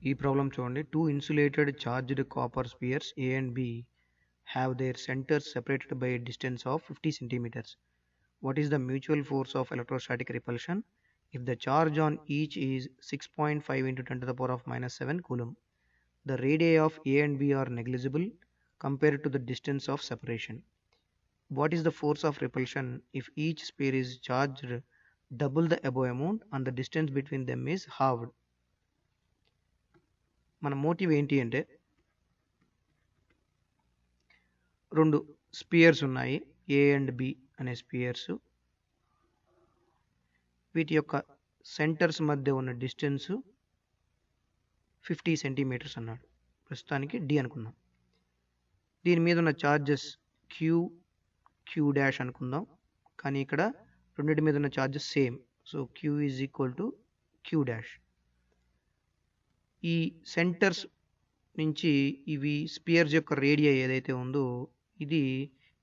ఈ ప్రాబ్లం చూడండి. Two insulated charged copper spheres A and B have their centers separated by a distance of 50 centimeters. What is the mutual force of electrostatic repulsion if the charge on each is 6.5 into 10 to the power of minus 7 coulomb? The radii of A and B are negligible compared to the distance of separation. What is the force of repulsion if each sphere is charged double the above amount and the distance between them is halved? మన motive ఏంటి అంటే రెండు spheres ఉన్నాయి, ఏ and B అనే spheres. వీటి యొక్క centres మధ్య ఉన్న డిస్టెన్స్ 50 సెంటీమీటర్స్ అన్నాడు. ప్రస్తుతానికి డి అనుకుందాం. దీని మీద ఉన్న ఛార్జెస్ క్యూ డాష్ అనుకుందాం, కానీ ఇక్కడ రెండింటి మీద ఉన్న charges same. So Q is equal to Q dash. ఈ సెంటర్స్ నుంచి ఇవి స్పియర్స్ యొక్క రేడియా ఏదైతే ఉందో ఇది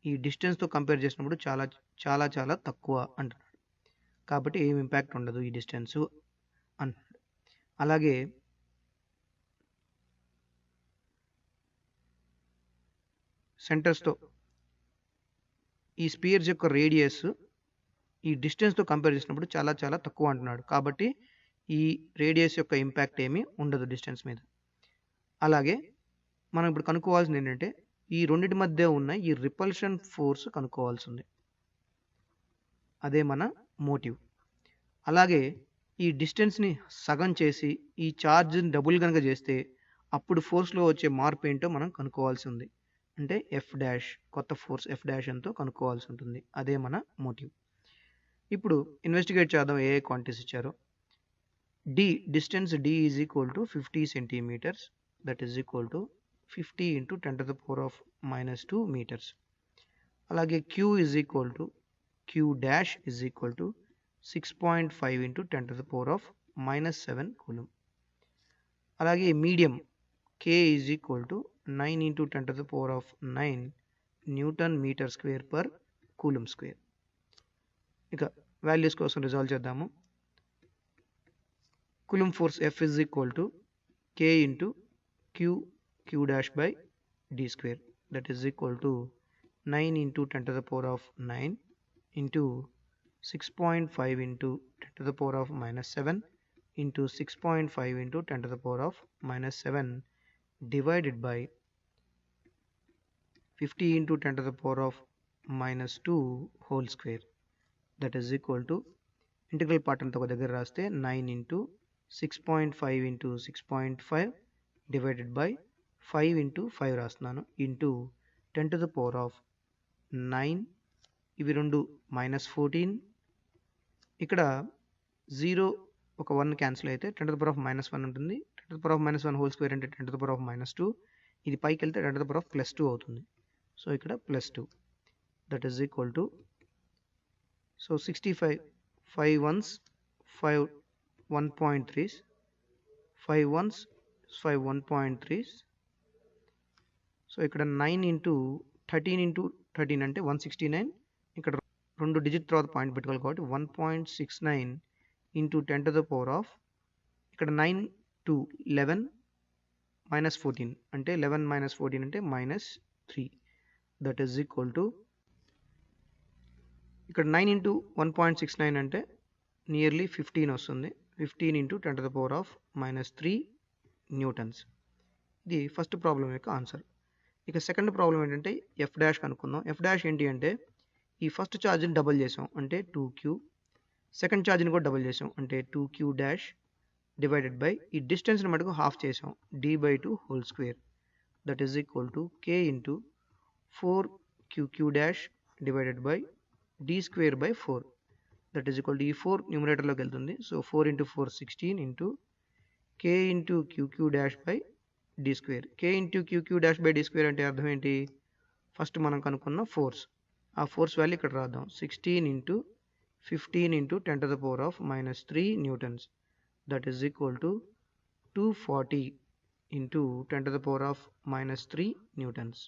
ఈ డిస్టెన్స్తో కంపేర్ చేసినప్పుడు చాలా చాలా చాలా తక్కువ అంటున్నాడు. కాబట్టి ఏం ఇంపాక్ట్ ఉండదు ఈ డిస్టెన్స్ అంటున్నాడు. అలాగే సెంటర్స్తో ఈ స్పియర్స్ యొక్క రేడియస్ ఈ డిస్టెన్స్తో కంపేర్ చేసినప్పుడు చాలా చాలా తక్కువ అంటున్నాడు. కాబట్టి ఈ రేడియస్ యొక్క ఇంపాక్ట్ ఏమీ ఉండదు డిస్టెన్స్ మీద. అలాగే మనం ఇప్పుడు కనుక్కోవాల్సింది ఏంటంటే ఈ రెండింటి మధ్య ఉన్న ఈ రిపల్షన్ ఫోర్స్ కనుక్కోవాల్సింది. అదే మన మోటివ్. అలాగే ఈ డిస్టెన్స్ని సగం చేసి ఈ ఛార్జ్ని డబుల్ కనుక చేస్తే అప్పుడు ఫోర్స్లో వచ్చే మార్పు ఏంటో మనం కనుక్కోవాల్సి ఉంది. అంటే ఎఫ్ డాష్, కొత్త ఫోర్స్ ఎఫ్ డాష్ ఎంతో కనుక్కోవాల్సి ఉంటుంది. అదే మన మోటివ్. ఇప్పుడు ఇన్వెస్టిగేట్ చేద్దాం ఏ క్వాంటిటీస్ ఇచ్చారో. D distance D is equal to 50 centimeters, that is equal to 50 into 10 to the power of minus 2 meters. అలాగే Q is equal to Q dash is equal to 6.5 into 10 to the power of minus 7 coulomb. అలాగే medium K is equal to 9 into 10 to the power of 9 newton metre square per coulomb square. ఇక values కోసం resolve చేద్దాము. Coulomb force F is equal to K into q dash by d square, that is equal to 9 into 10 to the power of 9 into 6.5 into 10 to the power of minus 7 into 6.5 into 10 to the power of minus 7 divided by 50 into 10 to the power of minus 2 whole square, that is equal to integral part అంతా ఒక దగ్గర రాస్తే 9 into 6.5 into 6.5 divided by 5 into 5 రాస్తున్నాను into 10 to the power of 9, ఇవి రెండు -14. ఇక్కడ 0 ఒక 1 cancel అయితే 10 to the power of -1 ఉంటుంది. 10 to the power of -1 whole square అంటే 10 to the power of -2. ఇది పైకి వెళ్తే 10 to the power of +2 అవుతుంది. సో ఇక్కడ +2, that is equal to, so 65 5 ones 5 1.3s 5 ones 5 1.3s. So ఇక్కడ 9 ఇంటూ 13 ఇంటూ 13 అంటే 169. ఇక్కడ రెండు డిజిట్ తర్వాత పాయింట్ పెట్టుకోవాలి కాబట్టి 1.69 into 10 to the power of, ఇక్కడ 9 to 11 -14 అంటే 11 - 14 అంటే -3, దట్ ఈస్ ఈక్వల్ టు, ఇక్కడ 9 ఇంటూ 1.69 అంటే నియర్లీ 15 వస్తుంది. 15 into 10 to the power of -3 newtons. ఇది ఫస్ట్ ప్రాబ్లం యొక్క ఆన్సర్. ఇక సెకండ్ ప్రాబ్లం ఏంటంటే ఎఫ్ డాష్ కనుక్కుందాం. ఎఫ్ డాష్ ఏంటి అంటే ఈ ఫస్ట్ ఛార్జ్ని డబుల్ చేసాం అంటే 2q, సెకండ్ ఛార్జ్ని కూడా డబుల్ చేసాం అంటే 2q డాష్ డివైడెడ్ బై ఈ డిస్టెన్స్ని మటుకు హాఫ్ చేసాం d/2 whole square, that is equal to k into 4qq dash divided by d square by 4, that is equal to ఈ 4 న్యూమరేటర్లోకి వెళ్తుంది. So 4 into 4 16 into k into qq dash by d square. k into qq dash by d square అంటే అర్థం ఏంటి? First మనం కనుక్కున్న force, ఆ force value ఇక్కడ రాద్దాం. 16 into 15 into 10 to the power of -3 newtons, that is equal to 240 into 10 to the power of -3 Newton's.